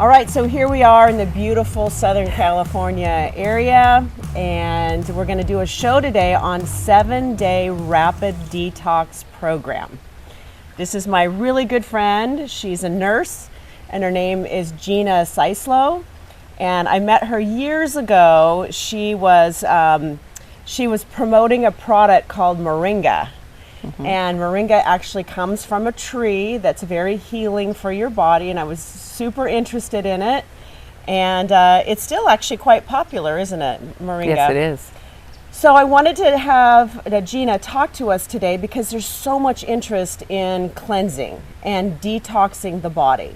All right, so here we are in the beautiful Southern California area, and we're going to do a show today on 7-day rapid detox program. This is my really good friend. She's a nurse, and her name is Gina Syslow. And I met her years ago. She was promoting a product called Moringa. And Moringa actually comes from a tree that's very healing for your body, and I was super interested in it. And it's still actually quite popular, isn't it, Moringa? Yes, it is. So I wanted to have Gina talk to us today because there's so much interest in cleansing and detoxing the body.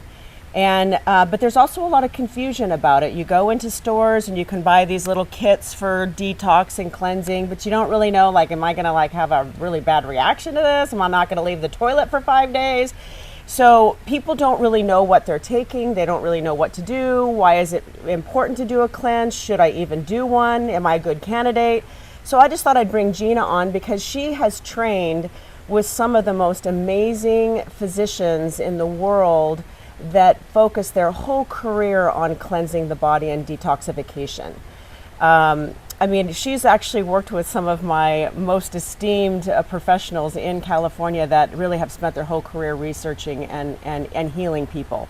And but there's also a lot of confusion about it. You go into stores and you can buy these little kits for detox and cleansing, but you don't really know, like, am I gonna have a really bad reaction to this? Am I not gonna leave the toilet for 5 days? So people don't really know what they're taking. They don't really know what to do. Why is it important to do a cleanse? Should I even do one? Am I a good candidate? So I just thought I'd bring Gina on because she has trained with some of the most amazing physicians in the world that focus their whole career on cleansing the body and detoxification. I mean, she's actually worked with some of my most esteemed professionals in California that really have spent their whole career researching and healing people.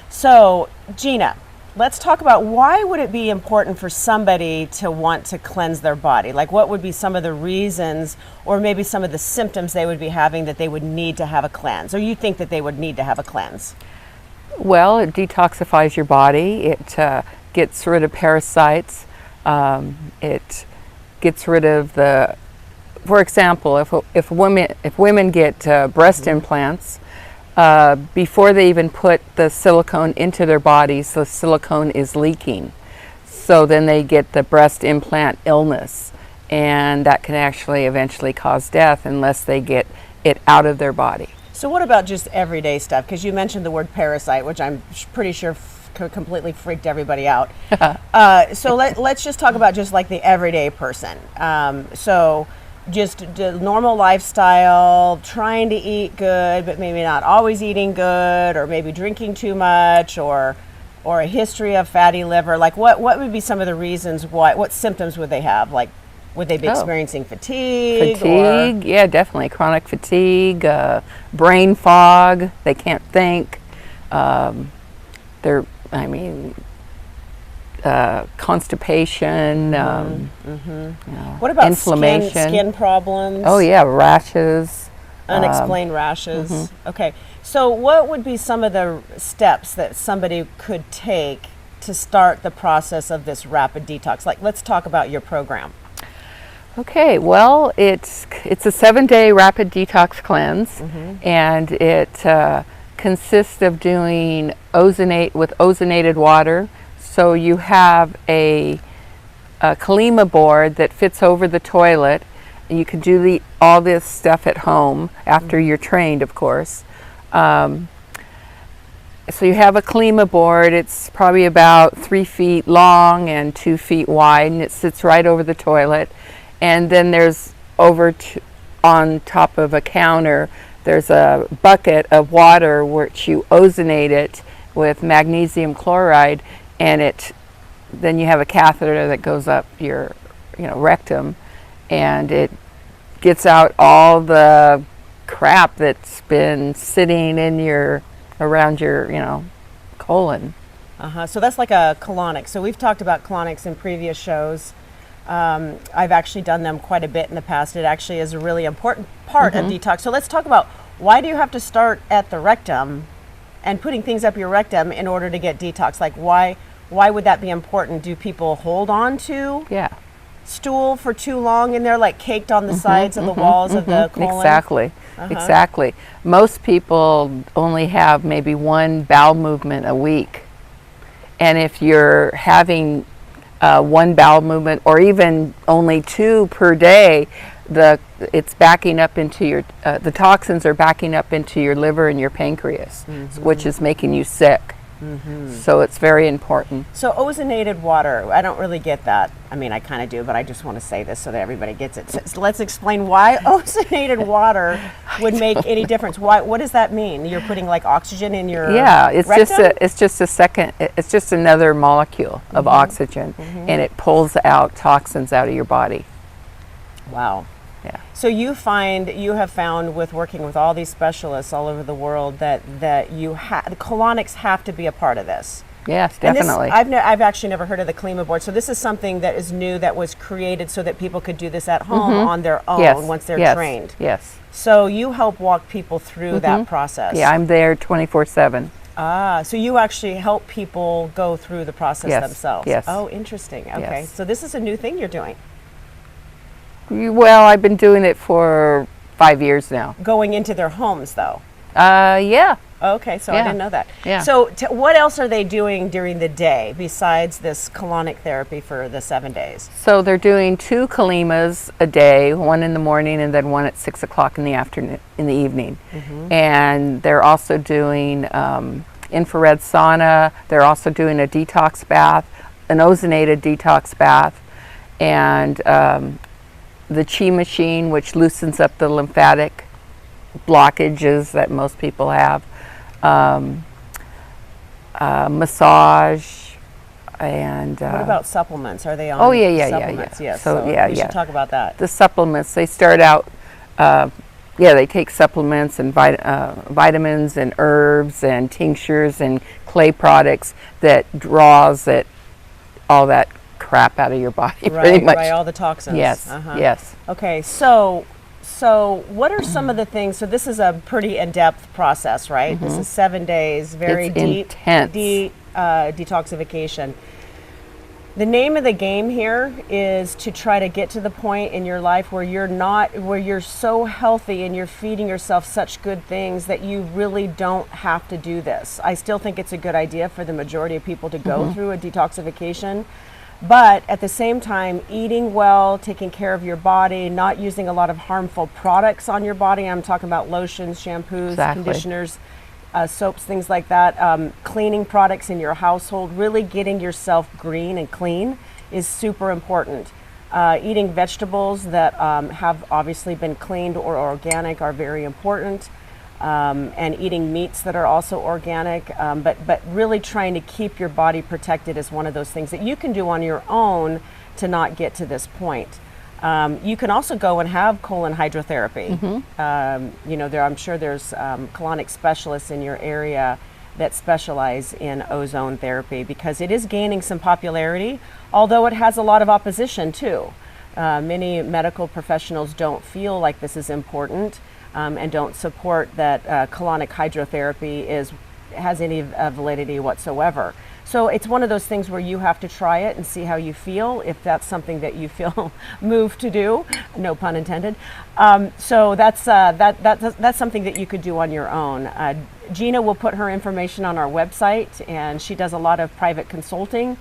So, Gina, let's talk about why would it be important for somebody to want to cleanse their body? Like, what would be some of the reasons or maybe some of the symptoms they would be having that they would need to have a cleanse, or you think that they would need to have a cleanse? Well, it detoxifies your body. It gets rid of parasites. It gets rid of the, for example, if women get breast implants, before they even put the silicone into their bodies, the silicone is leaking. So then they get the breast implant illness, and that can actually eventually cause death unless they get it out of their body. So what about just everyday stuff? Because you mentioned the word parasite, which I'm pretty sure completely freaked everybody out. So let's just talk about just like the everyday person. So just the normal lifestyle, trying to eat good, but maybe not always eating good, or maybe drinking too much, or a history of fatty liver. Like what would be some of the reasons what symptoms would they have? Like, would they be experiencing fatigue? Fatigue, yeah, definitely. Chronic fatigue, brain fog, they can't think. Constipation, what about inflammation, skin problems? Oh yeah, rashes. Unexplained rashes. Okay, so what would be some of the steps that somebody could take to start the process of this rapid detox? Like, let's talk about your program. Okay, well, it's a 7-day rapid detox cleanse, and it consists of doing ozonated water. So you have a Kalima board that fits over the toilet, and you can do all this stuff at home after you're trained, of course. So you have a Kalima board. It's probably about 3 feet long and 2 feet wide, and it sits right over the toilet. And then there's on top of a counter, there's a bucket of water which you ozonate it with magnesium chloride, and then you have a catheter that goes up your rectum, and it gets out all the crap that's been sitting in around your colon. So that's like a colonics. So we've talked about colonics in previous shows. I've actually done them quite a bit in the past. It actually is a really important part of detox. So let's talk about, why do you have to start at the rectum and putting things up your rectum in order to get detox? Like, why would that be important? Do people hold on to stool for too long and they're like caked on the sides of the walls of the colon? Exactly. Most people only have maybe one bowel movement a week. And if you're having one bowel movement, or even only 2 per day, it's backing up into the toxins are backing up into your liver and your pancreas, which is making you sick. So it's very important. So ozonated water, I don't really get that. I mean, I kind of do, but I just want to say this so that everybody gets it. So let's explain why ozonated water would make any difference. Why? What does that mean? You're putting like oxygen in your rectum? It's just another molecule of oxygen, and it pulls out toxins out of your body. Wow. Yeah. So you have found with working with all these specialists all over the world that the colonics have to be a part of this. Yes, definitely. I've actually never heard of the Klima board. So this is something that is new, that was created so that people could do this at home on their own once they're trained. Yes. So you help walk people through that process. Yeah, I'm there 24/7. Ah, so you actually help people go through the process themselves. Yes. Oh, interesting. Okay. Yes. So this is a new thing you're doing. Well, I've been doing it for 5 years now. Going into their homes, though. Yeah. Okay, so I didn't know that. Yeah. So what else are they doing during the day besides this colonic therapy for the 7 days? So they're doing 2 Kalimas a day, one in the morning and then one at 6 o'clock in the afternoon, in the evening. And they're also doing infrared sauna. They're also doing a detox bath, an ozonated detox bath, and the chi machine, which loosens up the lymphatic blockages that most people have, massage, and What about supplements? Are they on supplements? Yes. So we should talk about that. the supplements, they start out they take supplements and vitamins and herbs and tinctures and clay products that draws all that crap out of your body, pretty much. Right, all the toxins. Yes, yes. Okay, so what are some of the things? So this is a pretty in-depth process, right? This is 7 days, very It's deep, intense. detoxification. The name of the game here is to try to get to the point in your life where you're so healthy and you're feeding yourself such good things that you really don't have to do this. I still think it's a good idea for the majority of people to go through a detoxification. But at the same time, eating well, taking care of your body, not using a lot of harmful products on your body. I'm talking about lotions, shampoos, conditioners, soaps, things like that. Cleaning products in your household, really getting yourself green and clean is super important. Eating vegetables that have obviously been cleaned or organic are very important. And eating meats that are also organic, but really trying to keep your body protected is one of those things that you can do on your own to not get to this point. You can also go and have colon hydrotherapy. I'm sure there's colonic specialists in your area that specialize in ozone therapy because it is gaining some popularity, although it has a lot of opposition too. Many medical professionals don't feel like this is important. And don't support that colonic hydrotherapy has any validity whatsoever. So it's one of those things where you have to try it and see how you feel, if that's something that you feel moved to do, no pun intended. So that's something that you could do on your own. Gina will put her information on our website, and she does a lot of private consulting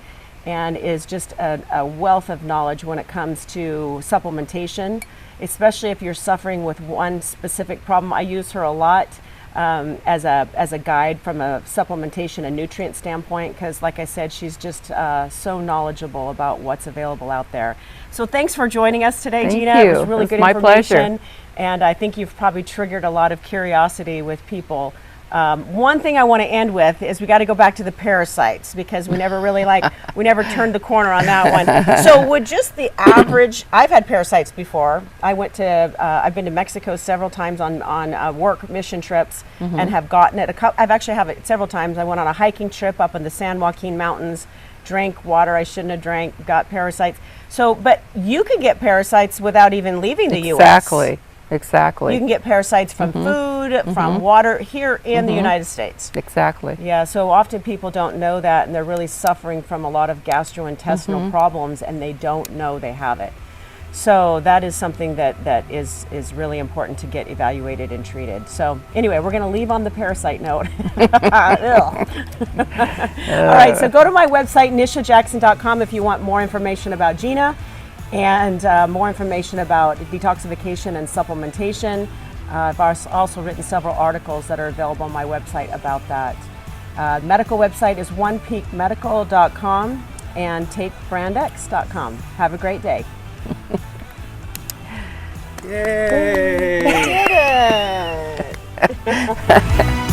and is just a wealth of knowledge when it comes to supplementation, especially if you're suffering with one specific problem. I use her a lot as a guide from a supplementation and nutrient standpoint because, like I said, she's just so knowledgeable about what's available out there. So thanks for joining us today, Thank Gina. you. It was really good my information. Pleasure. And I think you've probably triggered a lot of curiosity with people. One thing I want to end with is we got to go back to the parasites because we never really we never turned the corner on that one. So would just the average, I've had parasites before. I've been to Mexico several times on work mission trips and have gotten it. I've actually have it several times. I went on a hiking trip up in the San Joaquin Mountains, drank water I shouldn't have drank, got parasites. So, but you can get parasites without even leaving the U.S. Exactly. You can get parasites from food, from water here in the United States. Exactly. Yeah, so often people don't know that and they're really suffering from a lot of gastrointestinal problems and they don't know they have it. So that is something that is really important to get evaluated and treated. So anyway, we're going to leave on the parasite note. All right, so go to my website, nishajackson.com, if you want more information about Gina and more information about detoxification and supplementation. I've also written several articles that are available on my website about that. Medical website is onepeakmedical.com and tapebrandx.com. Have a great day. Yay! Did it!